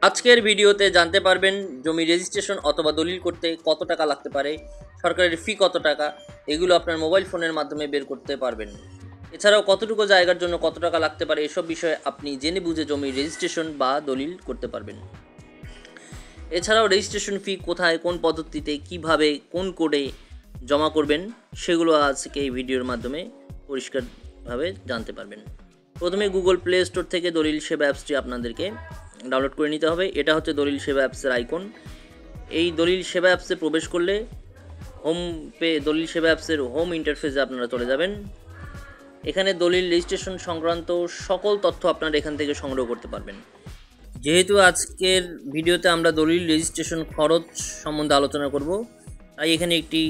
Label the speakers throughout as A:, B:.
A: আজকের ভিডিওতে জানতে পারবেন জমি রেজিস্ট্রেশন অথবা দলিল করতে কত টাকা লাগতে পারে, সরকারের ফি কত টাকা, এগুলো আপনার মোবাইল ফোনের মাধ্যমে বের করতে পারবেন। এছাড়াও কতটুকু জায়গার জন্য কত টাকা লাগতে পারে এসব বিষয়ে আপনি জেনে বুঝে জমি রেজিস্ট্রেশন বা দলিল করতে পারবেন। এছাড়াও রেজিস্ট্রেশন ফি কোথায়, কোন পদ্ধতিতে, কিভাবে, কোন কোডে জমা করবেন সেগুলো আজকে এই ভিডিওর মাধ্যমে পরিষ্কারভাবে জানতে পারবেন। প্রথমে গুগল প্লে স্টোর থেকে দলিল সেবা অ্যাপসটি আপনাদেরকে ডাউনলোড করে নিতে হবে। এটা হচ্ছে দলিল সেবা অ্যাপসের আইকন। এই দলিল সেবা অ্যাপসে প্রবেশ করলে দলিল সেবা অ্যাপসের হোম ইন্টারফেসে আপনারা চলে যাবেন। এখানে দলিল রেজিস্ট্রেশন সংক্রান্ত সকল তথ্য আপনারা এখান থেকে সংগ্রহ করতে পারবেন। যেহেতু আজকের ভিডিওতে আমরা দলিল রেজিস্ট্রেশন খরচ সম্বন্ধে আলোচনা করব, তাই এখানে একটি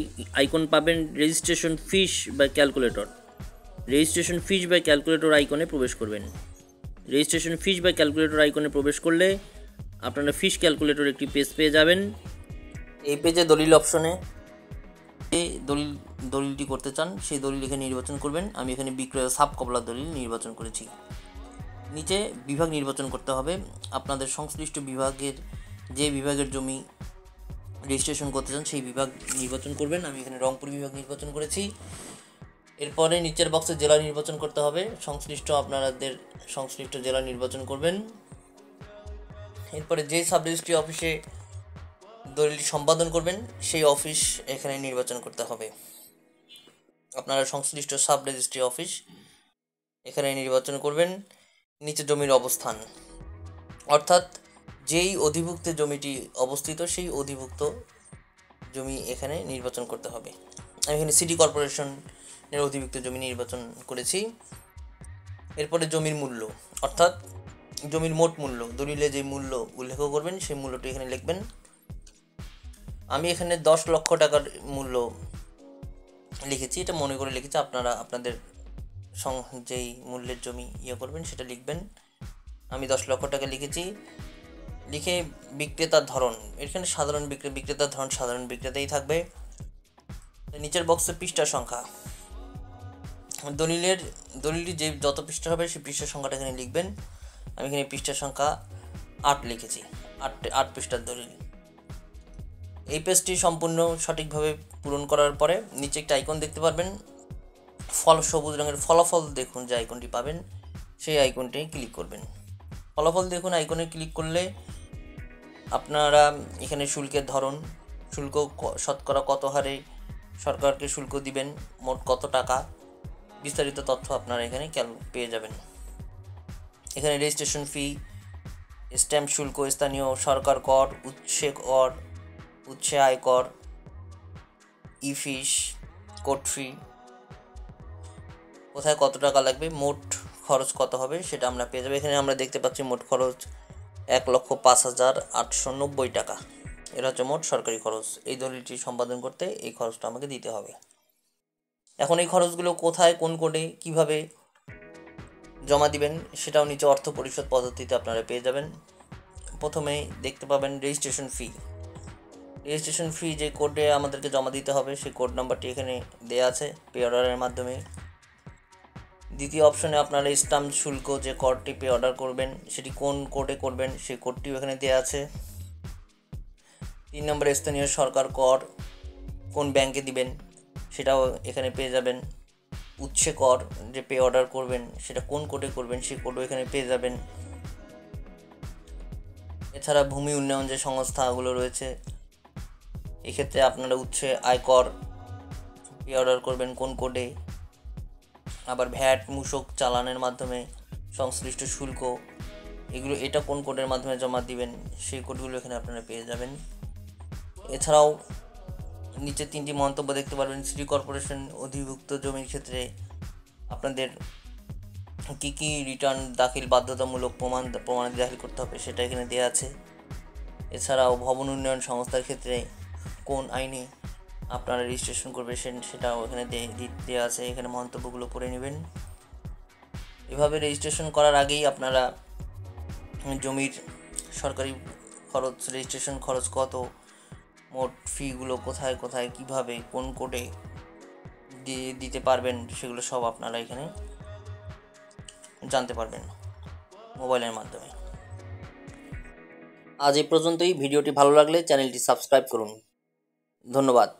A: আইকন পাবেন রেজিস্ট্রেশন ফিস বা ক্যালকুলেটর। রেজিস্ট্রেশন ফিস বা ক্যালকুলেটর আইকনে প্রবেশ করবেন। রেজিস্ট্রেশন ফিস বা ক্যালকুলেটর আইকনে প্রবেশ করলে আপনারা ফিস ক্যালকুলেটর একটি পেজ পেয়ে যাবেন। এই পেজে দলিল অপশনে যে দলিলটি করতে চান সেই দলিল এখানে নির্বাচন করবেন। আমি এখানে বিক্রয় সাব কবলা দলিল নির্বাচন করেছি। নিচে বিভাগ নির্বাচন করতে হবে। আপনাদের সংশ্লিষ্ট বিভাগের যে বিভাগের জমি রেজিস্ট্রেশন করতে চান সেই বিভাগ নির্বাচন করবেন। আমি এখানে রংপুর বিভাগ নির্বাচন করেছি। এরপরে নিচের বক্সে জেলা নির্বাচন করতে হবে। আপনাদের সংশ্লিষ্ট জেলা নির্বাচন করবেন। এরপরে যে সাব রেজিস্ট্রি অফিসে দলিলটি সম্পাদন করবেন সেই অফিস এখানে নির্বাচন করতে হবে। আপনারা সংশ্লিষ্ট সাব রেজিস্ট্রি অফিস এখানে নির্বাচন করবেন। নিচে জমির অবস্থান, অর্থাৎ যেই অধিভুক্ত জমিটি অবস্থিত সেই অধিভুক্ত জমি এখানে নির্বাচন করতে হবে। আমি এখানে সিটি কর্পোরেশনের অধিভুক্ত জমি নির্বাচন করেছি। এরপরে জমির মূল্য, অর্থাৎ জমির মোট মূল্য, দলিলে যে মূল্য উল্লেখ করবেন সেই মূল্যটি এখানে লিখবেন। আমি এখানে 10 লক্ষ টাকার মূল্য লিখেছি, এটা মনে করে লিখেছি। আপনারা আপনাদের যেই মূল্যের জমি করবেন সেটা লিখবেন। আমি 10 লক্ষ টাকা লিখেছি। লিখে বিক্রেতার ধরন, এখানে সাধারণ বিক্রেতার ধরন সাধারণ বিক্রেতাই থাকবে। নিচের বক্সে পৃষ্ঠা সংখ্যা, দলিলটি যে যত পৃষ্ঠা হবে সেই পৃষ্ঠার সংখ্যাটা এখানে লিখবেন। আমি এখানে পৃষ্ঠার সংখ্যা 8 লিখেছি, 8 পৃষ্ঠার দলিল। এই পেজটি সম্পূর্ণ সঠিকভাবে পূরণ করার পরে নিচে একটা আইকন দেখতে পারবেন, সবুজ রঙের ফলাফল দেখুন যে আইকনটি পাবেন, সেই আইকনটি ক্লিক করবেন। ফলাফল দেখুন আইকনে ক্লিক করলে আপনারা এখানে শুল্কের ধরন, শুল্ক শতকরা কত হারে সরকারকে শুল্ক দিবেন, মোট কত টাকা, বিস্তারিত তথ্য আপনারা এখানে পেয়ে যাবেন। এখানে রেজিস্ট্রেশন ফি, স্ট্যাম্প শুল্ক, স্থানীয় সরকার কর, উৎসে আয়কর, ফিস, কোর্ট ফি, কোথায় কত টাকা লাগবে, মোট খরচ কত হবে সেটা আমরা পেয়ে যাবো। এখানে আমরা দেখতে পাচ্ছি মোট খরচ 1,05,890 টাকা। এর হচ্ছে মোট সরকারি খরচ। এই দলিলটি সম্পাদন করতে এই খরচটা আমাকে দিতে হবে। এখন এই খরচগুলো কোথায়, কোন কোডে, কিভাবে জমা দিবেন সেটাও নিচে অর্থ পরিশোধ পদ্ধতিতে আপনারা পেয়ে যাবেন। প্রথমেই দেখতে পাবেন রেজিস্ট্রেশন ফি যে কোডে আমাদেরকে জমা দিতে হবে সেই কোড নাম্বারটি এখানে দেওয়া আছে পে অর্ডারের মাধ্যমে। দ্বিতীয় অপশনে আপনারা স্ট্যাম্প শুল্ক যে করটি পে অর্ডার করবেন সেটি কোন কোডে করবেন সেই কোডটিও এখানে দেওয়া আছে। 3 নম্বরে স্থানীয় সরকার কর কোন ব্যাংকে দিবেন সেটাও এখানে পেয়ে যাবেন। উৎসে কর যে পে অর্ডার করবেন সেটা কোন কোডে করবেন সেই কোডও এখানে পেয়ে যাবেন। এছাড়া ভূমি উন্নয়ন যে সংস্থাগুলো রয়েছে এক্ষেত্রে আপনারা উৎসে আয়কর পে অর্ডার করবেন কোন কোডে, আবার ভ্যাট, মূসক চালানের মাধ্যমে সংশ্লিষ্ট শুল্ক এটা কোন কোডের মাধ্যমে জমা দিবেন সেই কোডগুলো এখানে আপনারা পেয়ে যাবেন। এছাড়াও নিচে 3টি মন্তব্য দেখতে পারবেন। সিটি কর্পোরেশন অধিভুক্ত জমির ক্ষেত্রে আপনাদের কী রিটার্ন দাখিল বাধ্যতামূলক প্রমাণাদি দাখিল করতে হবে সেটা এখানে দেওয়া আছে। এছাড়াও ভবন উন্নয়ন সংস্থার ক্ষেত্রে কোন আইনে আপনারা রেজিস্ট্রেশন করবে সেটাও এখানে দেওয়া আছে। এখানে মন্তব্যগুলো পড়ে নেবেন। এভাবে রেজিস্ট্রেশন করার আগেই আপনারা জমির সরকারি খরচ, রেজিস্ট্রেশন খরচ কত, মোট ফিগুলো কোথায় কোথায় কিভাবে কোন কোডে দিতে পারবেন সেগুলো সব আপনারা এখানে জানতে পারবেন মোবাইলের মাধ্যমে। আজ এই পর্যন্তই। ভিডিওটি ভালো লাগলে চ্যানেলটি সাবস্ক্রাইব করুন। ধন্যবাদ।